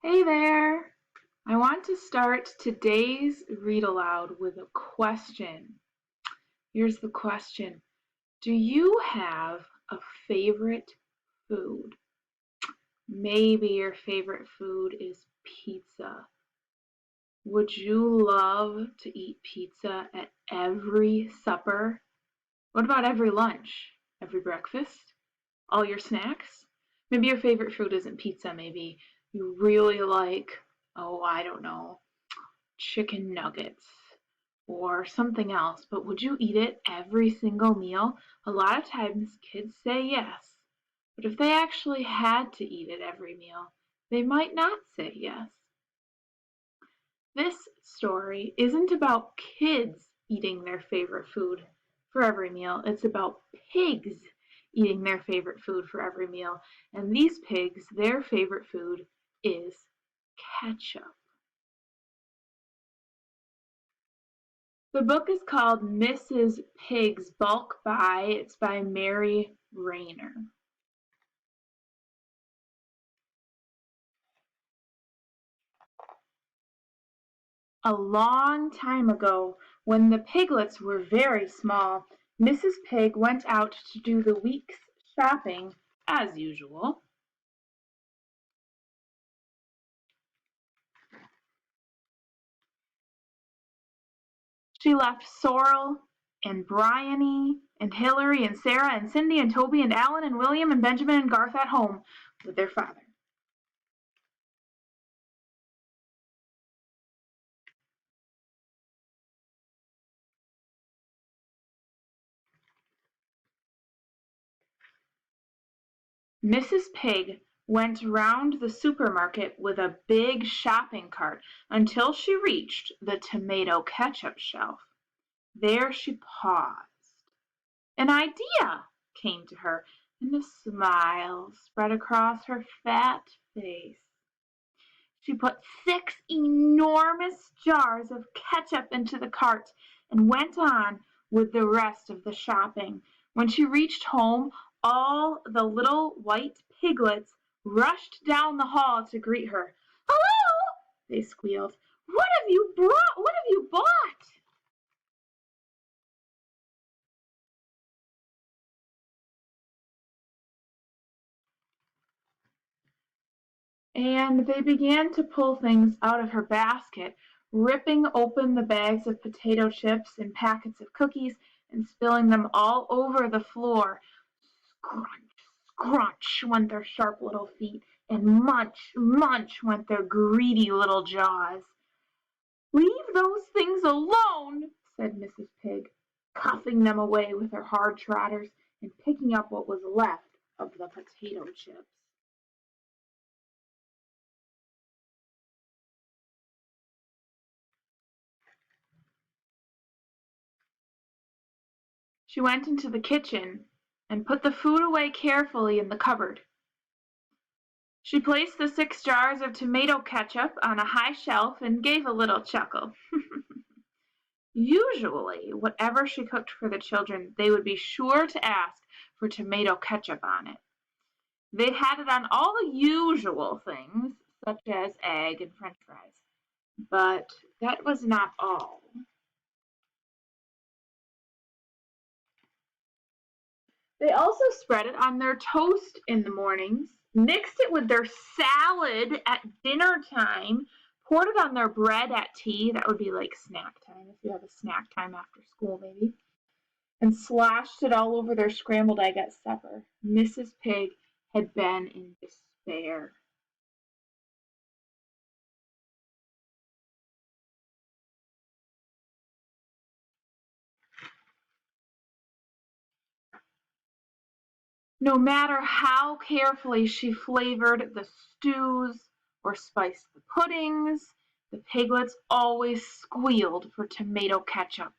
Hey there! I want to start today's read aloud with a question. Here's the question. Do you have a favorite food? Maybe your favorite food is pizza. Would you love to eat pizza at every supper? What about every lunch? Every breakfast? All your snacks? Maybe your favorite food isn't pizza. Maybe you really like, oh, I don't know, chicken nuggets or something else, but would you eat it every single meal? A lot of times kids say yes, but if they actually had to eat it every meal, they might not say yes. This story isn't about kids eating their favorite food for every meal, it's about pigs eating their favorite food for every meal. And these pigs, their favorite food is ketchup. The book is called Mrs. Pig's Bulk Buy. It's by Mary Rayner. A long time ago, when the piglets were very small, Mrs. Pig went out to do the week's shopping as usual. She left Sorrel and Bryony and Hilary and Sarah and Cindy and Toby and Alan and William and Benjamin and Garth at home with their father. Mrs. Pig went round the supermarket with a big shopping cart until she reached the tomato ketchup shelf. There she paused. An idea came to her, and a smile spread across her fat face. She put 6 enormous jars of ketchup into the cart and went on with the rest of the shopping. When she reached home, all the little white piglets rushed down the hall to greet her. "Hello!" they squealed. "What have you brought? What have you bought?" And they began to pull things out of her basket, ripping open the bags of potato chips and packets of cookies and spilling them all over the floor. Scrunch, scrunch went their sharp little feet, and munch, munch went their greedy little jaws. "Leave those things alone," said Mrs. Pig, cuffing them away with her hard trotters and picking up what was left of the potato chips. She went into the kitchen and put the food away carefully in the cupboard. She placed the 6 jars of tomato ketchup on a high shelf and gave a little chuckle. Usually, whatever she cooked for the children, they would be sure to ask for tomato ketchup on it. They had it on all the usual things, such as egg and french fries. But that was not all. They also spread it on their toast in the mornings, mixed it with their salad at dinner time, poured it on their bread at tea. That would be like snack time if you have a snack time after school, maybe. And sloshed it all over their scrambled egg at supper. Mrs. Pig had been in despair. No matter how carefully she flavored the stews or spiced the puddings, the piglets always squealed for tomato ketchup.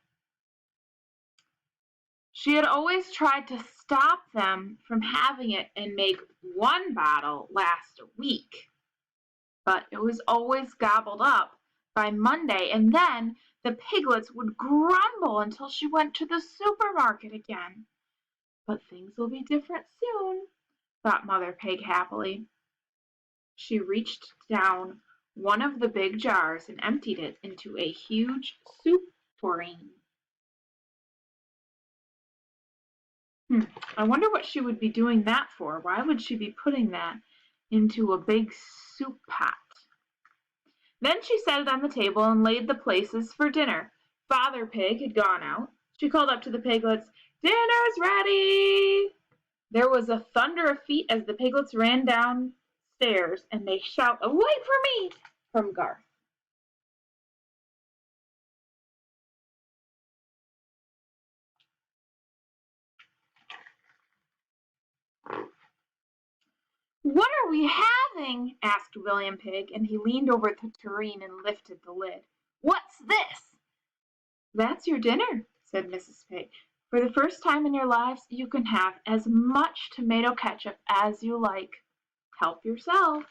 She had always tried to stop them from having it and make one bottle last a week, but it was always gobbled up by Monday, and then the piglets would grumble until she went to the supermarket again. But things will be different soon, thought Mother Pig happily. She reached down one of the big jars and emptied it into a huge soup tureen. I wonder what she would be doing that for. Why would she be putting that into a big soup pot? Then she set it on the table and laid the places for dinner. Father Pig had gone out. She called up to the piglets, "Dinner's ready!" There was a thunder of feet as the piglets ran downstairs, and they shout, "Wait for me!" from Garth. "What are we having?" asked William Pig, and he leaned over the tureen and lifted the lid. "What's this?" "That's your dinner," said Mrs. Pig. "For the first time in your lives you can have as much tomato ketchup as you like. Help yourselves."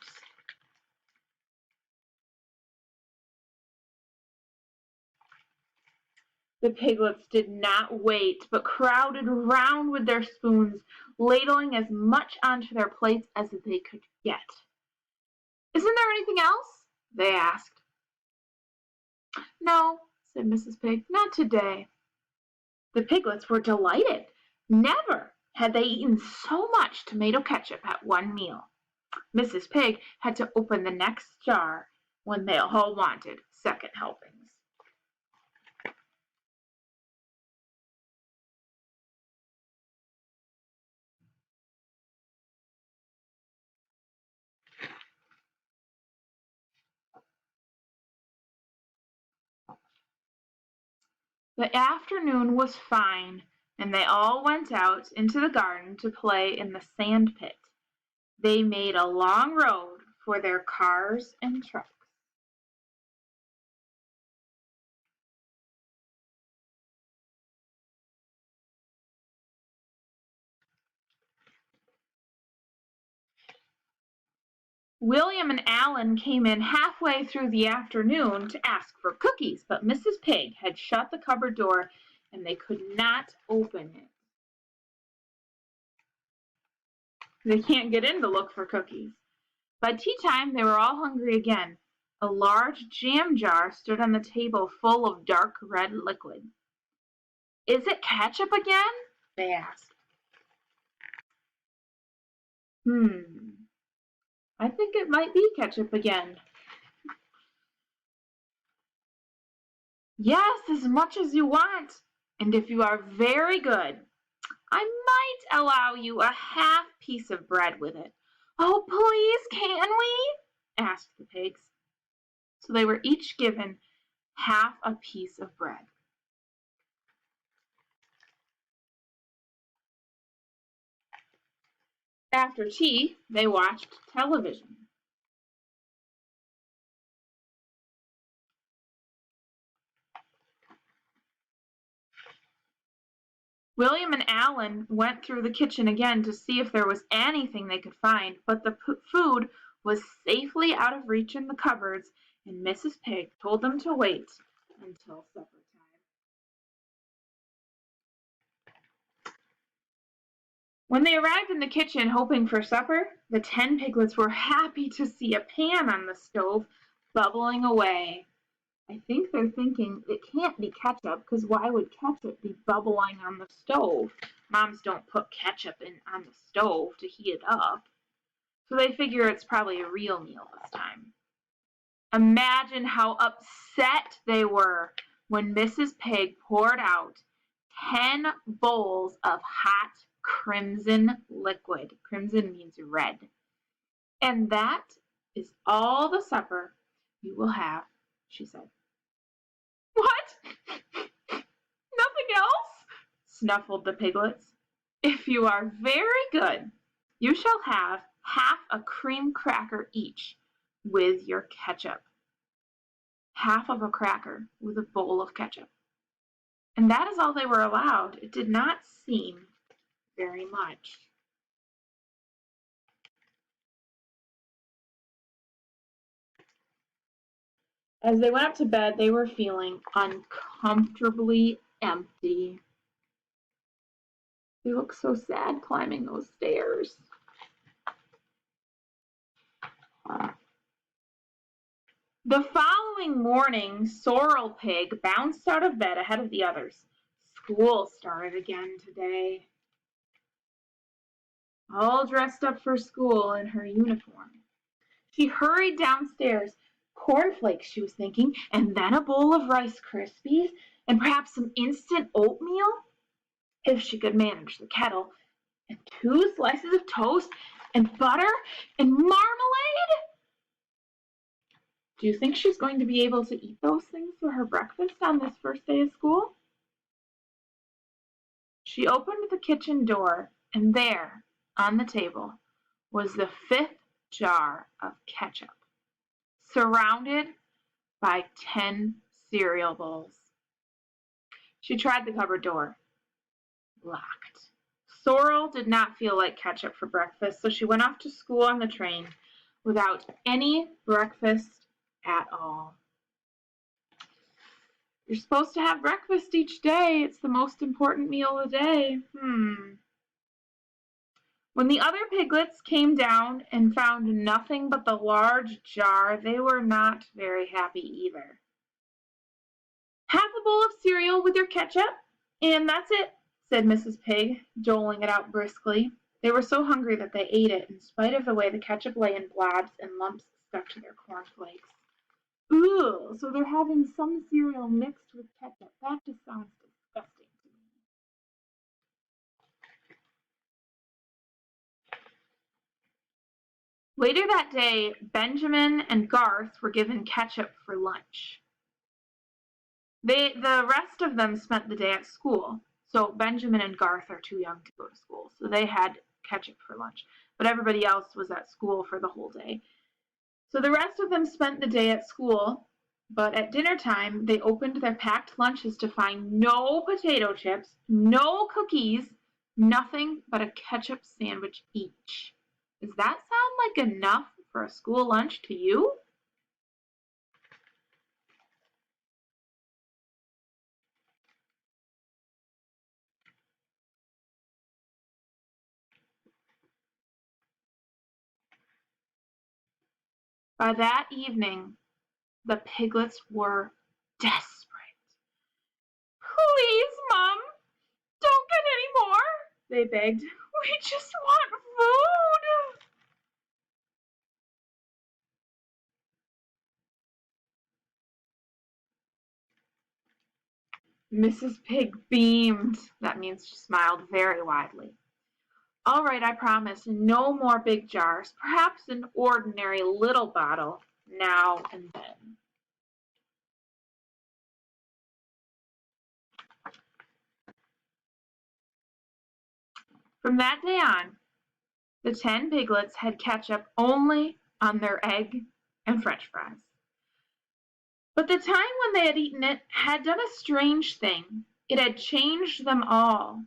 The piglets did not wait, but crowded round with their spoons, ladling as much onto their plates as they could get. "Isn't there anything else?" they asked. "No," said Mrs. Pig, "not today." The piglets were delighted. Never had they eaten so much tomato ketchup at one meal. Mrs. Pig had to open the next jar when they all wanted second helpings. The afternoon was fine, and they all went out into the garden to play in the sand pit. They made a long road for their cars and trucks. William and Alan came in halfway through the afternoon to ask for cookies, but Mrs. Pig had shut the cupboard door and they could not open it. They can't get in to look for cookies. By tea time, they were all hungry again. A large jam jar stood on the table full of dark red liquid. "Is it ketchup again?" they asked. I think it might be ketchup again." "Yes, as much as you want. And if you are very good, I might allow you a half piece of bread with it." "Oh, please, can we?" asked the pigs. So they were each given half a piece of bread. After tea, they watched television. William and Alan went through the kitchen again to see if there was anything they could find, but the food was safely out of reach in the cupboards, and Mrs. Pig told them to wait until supper time. When they arrived in the kitchen hoping for supper, the 10 piglets were happy to see a pan on the stove bubbling away. I think they're thinking it can't be ketchup, because why would ketchup be bubbling on the stove? Moms don't put ketchup on the stove to heat it up. So they figure it's probably a real meal this time. Imagine how upset they were when Mrs. Pig poured out 10 bowls of hot crimson liquid. Crimson means red. "And that is all the supper you will have," she said. "What? Nothing else?" snuffled the piglets. "If you are very good, you shall have half a cream cracker each with your ketchup." Half of a cracker with a bowl of ketchup. And that is all they were allowed. It did not seem very much. As they went up to bed, they were feeling uncomfortably empty. They looked so sad climbing those stairs. The following morning, Sorrel Pig bounced out of bed ahead of the others. School started again today. All dressed up for school in her uniform. She hurried downstairs. Cornflakes, she was thinking, and then a bowl of Rice Krispies, and perhaps some instant oatmeal, if she could manage the kettle, and 2 slices of toast, and butter, and marmalade. Do you think she's going to be able to eat those things for her breakfast on this first day of school? She opened the kitchen door, and there, on the table, was the 5th jar of ketchup, surrounded by 10 cereal bowls. She tried the cupboard door. Locked. Sorrel did not feel like ketchup for breakfast, so she went off to school on the train without any breakfast at all. You're supposed to have breakfast each day. It's the most important meal of the day. When the other piglets came down and found nothing but the large jar, they were not very happy either. Have a bowl of cereal with your ketchup, and that's it, said Mrs. Pig, doling it out briskly. They were so hungry that they ate it, in spite of the way the ketchup lay in blobs and lumps stuck to their cornflakes. Ugh, so they're having some cereal mixed with ketchup. That just sounds disgusting to me. Later that day, Benjamin and Garth were given ketchup for lunch. The rest of them spent the day at school. So Benjamin and Garth are too young to go to school, so they had ketchup for lunch. But everybody else was at school for the whole day. So the rest of them spent the day at school, but at dinner time, they opened their packed lunches to find no potato chips, no cookies, nothing but a ketchup sandwich each. Does that sound like enough for a school lunch to you? By that evening, the piglets were desperate. Please, Mom, don't get any more, they begged. We just want food. Mrs. Pig beamed. That means she smiled very widely. All right, I promise. No more big jars. Perhaps an ordinary little bottle now and then. From that day on, the 10 piglets had ketchup only on their egg and French fries. But the time when they had eaten it had done a strange thing. It had changed them all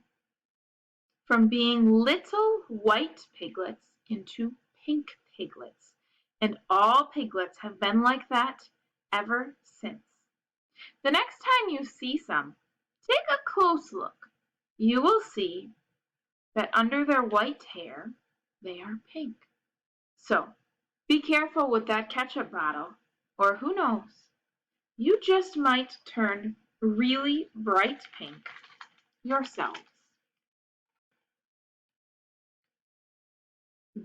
from being little white piglets into pink piglets. And all piglets have been like that ever since. The next time you see some, take a close look. You will see that under their white hair, they are pink. So be careful with that ketchup bottle, or who knows, you just might turn really bright pink yourselves.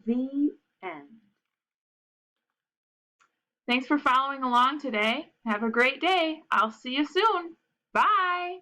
The end. Thanks for following along today. Have a great day. I'll see you soon. Bye.